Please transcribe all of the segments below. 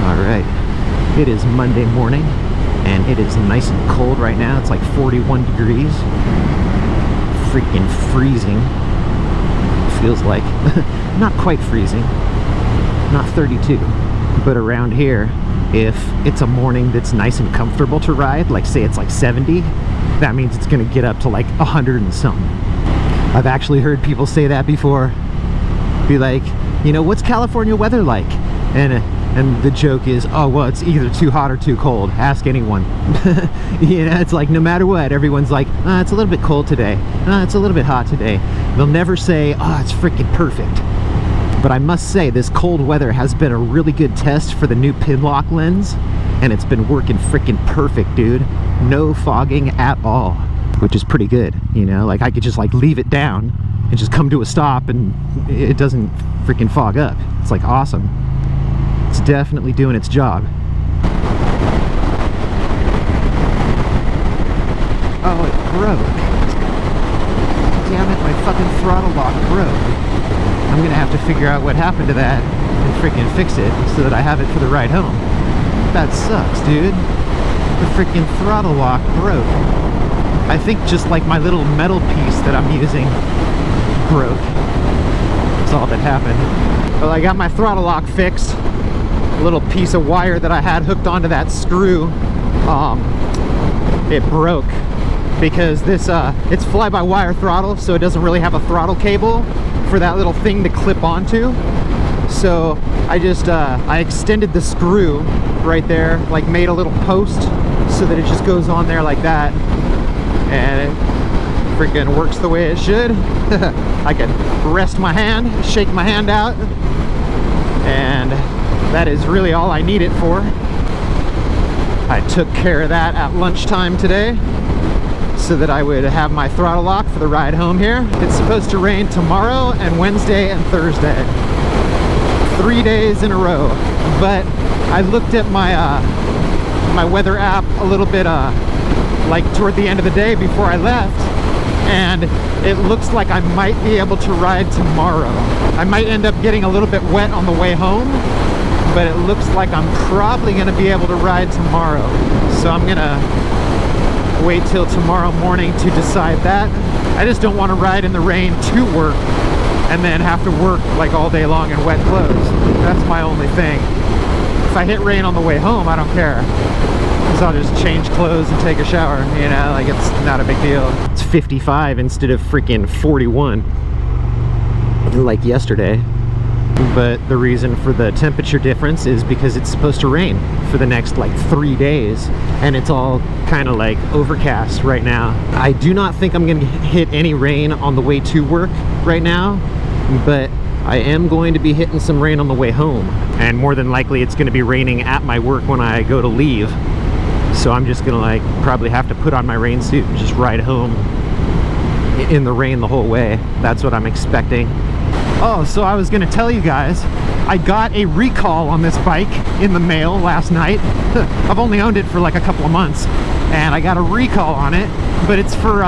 Alright, it is Monday morning, and it is nice and cold right now. It's like 41 degrees. Freaking freezing. Feels like. Not quite freezing. Not 32. But around here, if it's a morning that's nice and comfortable to ride, like say it's like 70, that means it's gonna get up to like 100 and something. I've actually heard people say that before. Be like, you know, what's California weather like? And the joke is, oh, well, it's either too hot or too cold. Ask anyone. You know, it's like no matter what, everyone's like, it's a little bit cold today. It's a little bit hot today. They'll never say, oh, it's freaking perfect. But I must say, this cold weather has been a really good test for the new Pinlock lens, and it's been working freaking perfect, dude. No fogging at all, which is pretty good, you know? Like, I could just like leave it down and just come to a stop and it doesn't freaking fog up. It's like awesome. It's definitely doing its job. Oh, it broke. Damn it, my fucking throttle lock broke. I'm gonna have to figure out what happened to that and freaking fix it so that I have it for the ride home. That sucks, dude. The freaking throttle lock broke. I think just like my little metal piece that I'm using broke. That's all that happened. Well, I got my throttle lock fixed. A little piece of wire that I had hooked onto that screw, it broke because this it's fly-by-wire throttle, so it doesn't really have a throttle cable for that little thing to clip onto. So I just I extended the screw right there, like made a little post so that it just goes on there like that, and it freaking works the way it should. I can rest my hand, shake my hand out, and that is really all I need it for. I took care of that at lunchtime today so that I would have my throttle lock for the ride home here. It's supposed to rain tomorrow and Wednesday and Thursday. 3 days in a row. But I looked at my my weather app a little bit like toward the end of the day before I left, and it looks like I might be able to ride tomorrow. I might end up getting a little bit wet on the way home, but it looks like I'm probably gonna be able to ride tomorrow. So I'm gonna wait till tomorrow morning to decide that. I just don't want to ride in the rain to work and then have to work like all day long in wet clothes. That's my only thing. If I hit rain on the way home, I don't care, because I'll just change clothes and take a shower, you know, like it's not a big deal. It's 55 instead of freaking 41 like yesterday. But the reason for the temperature difference is because it's supposed to rain for the next like 3 days, and it's all kind of like overcast right now. I do not think I'm gonna hit any rain on the way to work right now, but I am going to be hitting some rain on the way home, and more than likely it's gonna be raining at my work when I go to leave. So I'm just gonna like probably have to put on my rain suit and just ride home in the rain the whole way. That's what I'm expecting. Oh, so I was gonna tell you guys, I got a recall on this bike in the mail last night. I've only owned it for like a couple of months, and I got a recall on it, but it's for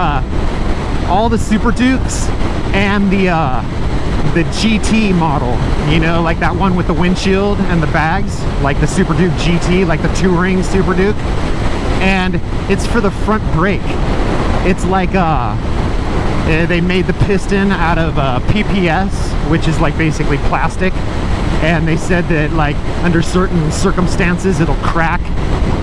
all the Super Dukes and the GT model, you know, like that one with the windshield and the bags, like the Super Duke GT, like the touring Super Duke. And it's for the front brake. It's like they made the piston out of PPS, which is like basically plastic, and they said that like under certain circumstances it'll crack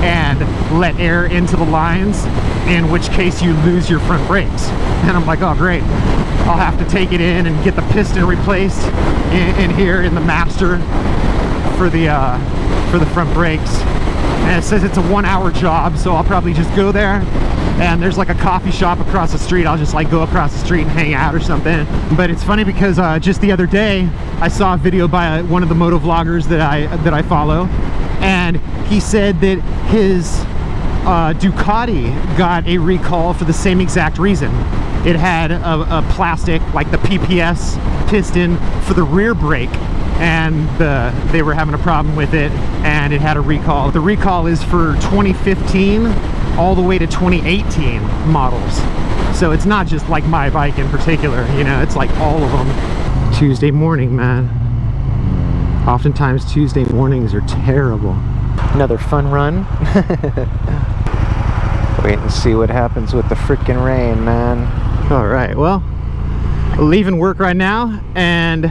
and let air into the lines, in which case you lose your front brakes. And I'm like, oh great, I'll have to take it in and get the piston replaced in here in the master for the front brakes. And it says it's a 1 hour job, so I'll probably just go there, and there's like a coffee shop across the street. I'll just like go across the street and hang out or something. But it's funny because just the other day I saw a video by one of the moto vloggers that I follow, and he said that his Ducati got a recall for the same exact reason. It had a plastic, like the PPS piston for the rear brake, and they were having a problem with it, and it had a recall. The recall is for 2015 all the way to 2018 models. So it's not just like my bike in particular, you know, it's like all of them. Tuesday morning, man. Oftentimes Tuesday mornings are terrible. Another fun run. Wait and see what happens with the frickin' rain, man. All right, well, leaving work right now, and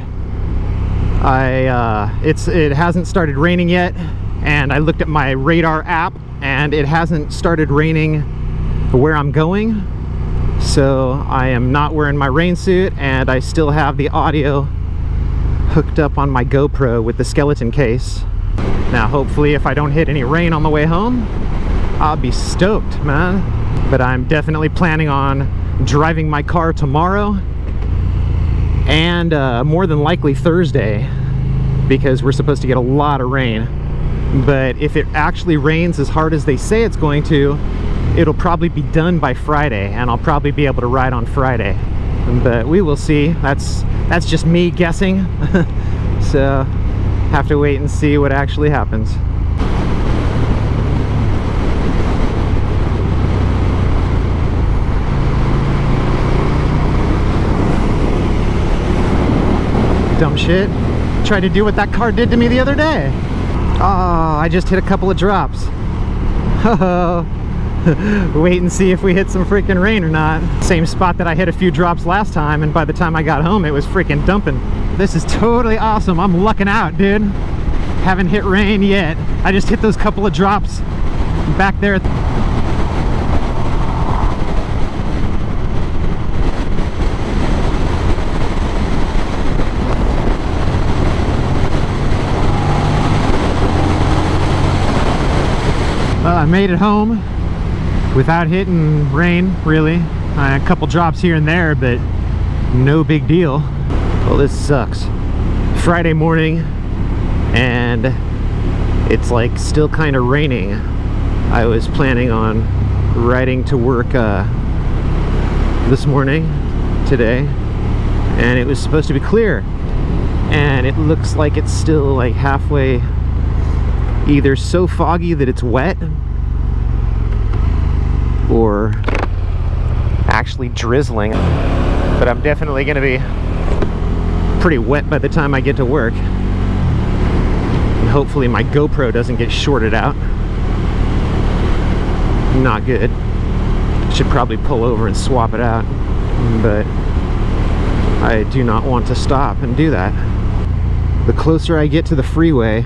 it hasn't started raining yet, and I looked at my radar app and it hasn't started raining where I'm going, so I am not wearing my rain suit, and I still have the audio hooked up on my GoPro with the skeleton case. Now hopefully if I don't hit any rain on the way home, I'll be stoked, man. But I'm definitely planning on driving my car tomorrow and more than likely Thursday, because we're supposed to get a lot of rain. But if it actually rains as hard as they say it's going to, it'll probably be done by Friday, and I'll probably be able to ride on Friday. But we will see. That's just me guessing. So have to wait and see what actually happens. Dumb shit. Tried to do what that car did to me the other day. Oh, I just hit a couple of drops. Wait and see if we hit some freaking rain or not. Same spot that I hit a few drops last time, and by the time I got home it was freaking dumping. This is totally awesome. I'm lucking out, dude. Haven't hit rain yet. I just hit those couple of drops back there. Well, I made it home without hitting rain, really. A couple drops here and there, but no big deal. Well, this sucks. Friday morning, and it's like still kind of raining. I was planning on riding to work this morning, today, and it was supposed to be clear. And it looks like it's still like halfway, either so foggy that it's wet, or actually drizzling. But I'm definitely gonna be pretty wet by the time I get to work. And hopefully my GoPro doesn't get shorted out. Not good. Should probably pull over and swap it out, but I do not want to stop and do that. The closer I get to the freeway,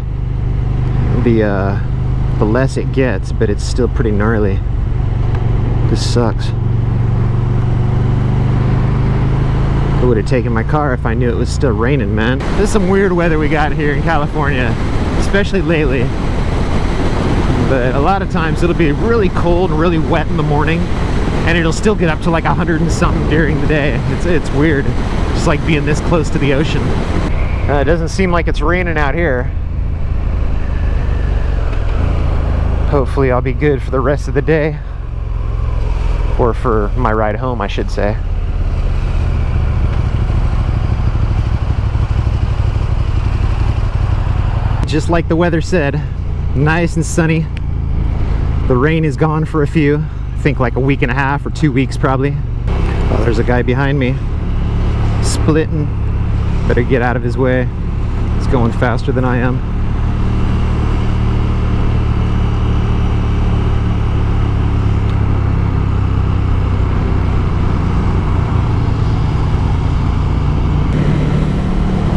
the less it gets, but it's still pretty gnarly. This sucks. I would have taken my car if I knew it was still raining, man. This is some weird weather we got here in California, especially lately. But a lot of times it'll be really cold and really wet in the morning, and it'll still get up to like 100 and something during the day. It's weird, just like being this close to the ocean. It doesn't seem like it's raining out here. Hopefully I'll be good for the rest of the day, or for my ride home, I should say. Just like the weather said, nice and sunny. The rain is gone for a few, I think like a week and a half or 2 weeks probably. Oh, there's a guy behind me, splitting. Better get out of his way. He's going faster than I am.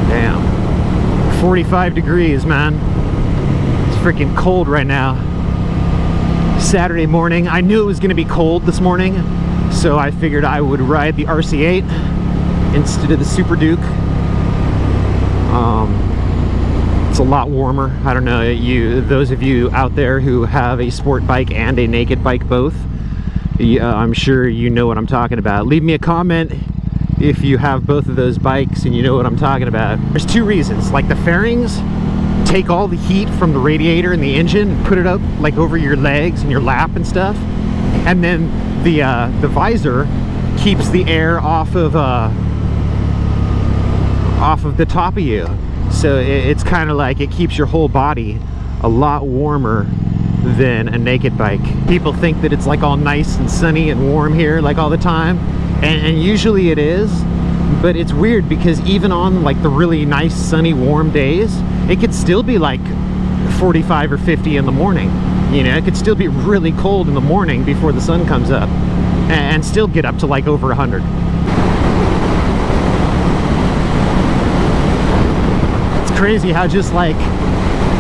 Damn. 45 degrees, man. It's freaking cold right now. Saturday morning. I knew it was going to be cold this morning, so I figured I would ride the RC8 instead of the Super Duke. It's a lot warmer. I don't know, those of you out there who have a sport bike and a naked bike both, I'm sure you know what I'm talking about. Leave me a comment if you have both of those bikes and you know what I'm talking about. There's two reasons. Like, the fairings take all the heat from the radiator and the engine and put it up like over your legs and your lap and stuff, and then the visor keeps the air off of the top of you. So it's kind of like it keeps your whole body a lot warmer than a naked bike. People think that it's like all nice and sunny and warm here like all the time, and usually it is, but it's weird because even on like the really nice sunny warm days, it could still be like 45 or 50 in the morning. You know, it could still be really cold in the morning before the sun comes up, and still get up to like over 100. It's crazy how just like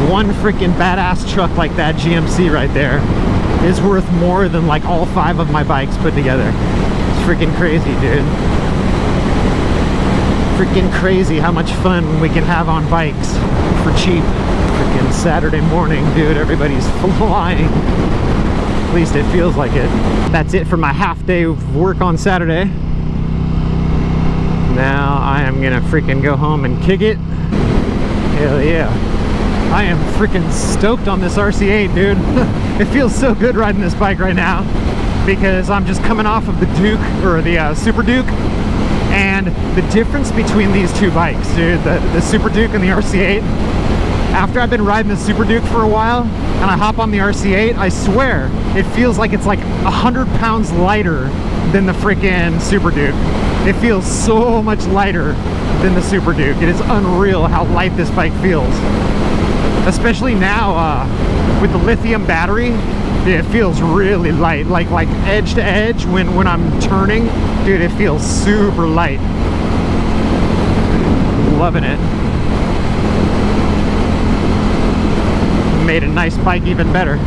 one freaking badass truck like that GMC right there is worth more than like all 5 of my bikes put together. It's freaking crazy, dude. Freaking crazy how much fun we can have on bikes for cheap. Freaking Saturday morning, dude, everybody's flying. At least it feels like it. That's it for my half day of work on Saturday. Now I am gonna freaking go home and kick it. Hell yeah. I am freaking stoked on this RC8, dude. It feels so good riding this bike right now because I'm just coming off of the Duke, or the Super Duke, and the difference between these two bikes, dude, the Super Duke and the RC8, after I've been riding the Super Duke for a while and I hop on the RC8, I swear it feels like it's like 100 pounds lighter than the freaking Super Duke. It feels so much lighter than the Super Duke. It is unreal how light this bike feels. Especially now with the lithium battery, it feels really light. Like edge to edge when I'm turning, dude, it feels super light. Loving it. Made a nice bike even better.